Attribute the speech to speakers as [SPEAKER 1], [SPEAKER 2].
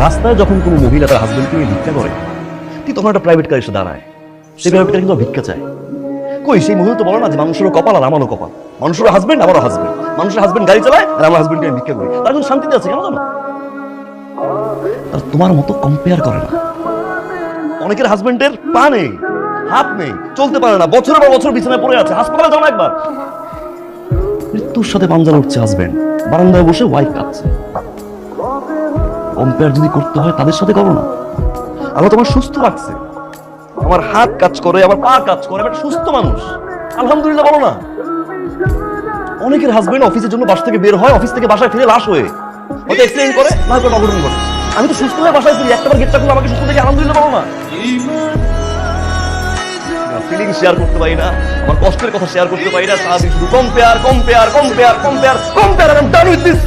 [SPEAKER 1] রাস্তায় যখন কোনো মহিলা তার হাজবেন্ডকে নিয়ে ভিক্ষা করে, ঠিক তখন একটা প্রাইভেট কার এসে দাঁড়ায়, সেই প্রাইভেট কার কিন্তু ভিক্ষা চায়। কই সেই মহিলা তো বলে না যে মানুষেরও কপাল আর আমারও কপাল, মানুষেরও হাজবেন্ড আমারও হাজবেন্ড, মানুষের হাজবেন্ড গাড়ি চালায় আর আমার হাজবেন্ডকে আমি ভিক্ষা করি, তার কিন্তু শান্তিতে আছে কেন জানো? তোমার মতো কম্পেয়ার করে না। অনেকের হাজবেন্ডের পা নেই, হাত নেই, চলতে পারে না, বছরের পর বছর বিছানায় পড়ে আছে, হাসপাতালে যাও না একবার। মৃত্যুর সাথে পাঞ্জা লড়ছে হাজবেন্ড, বারান্দায় বসে ওয়াইফ কাঁদছে। কম্পেয়ার যদি করতে হয় তাদের সাথে করো না। আল্লাহ তোমার সুস্থ রাখছে, আমার হাত কাজ করে, আমার পা কাজ করে, আমি একটা সুস্থ মানুষ, আলহামদুলিল্লাহ বলো না। অনেকের হাজবেন্ড অফিসের জন্য বাসা থেকে বের হয়, অফিস থেকে বাসায় ফিরে লাশ হয়ে হয়তো এক্সিডেন্ট করে, না হয়তো অঘটন ঘটে। আমি তো সুস্থ হয়ে বাসায় ফিরি, একটাবার গেটটা খুলে আমাকে সুস্থ দেখে আলহামদুলিল্লাহ বলো না। ফিলিং শেয়ার করতে পারি না, আমার কষ্টের কথা শেয়ার করতে পারি না, সারাদিন শুধু compare compare compare compare compare. I am done with this.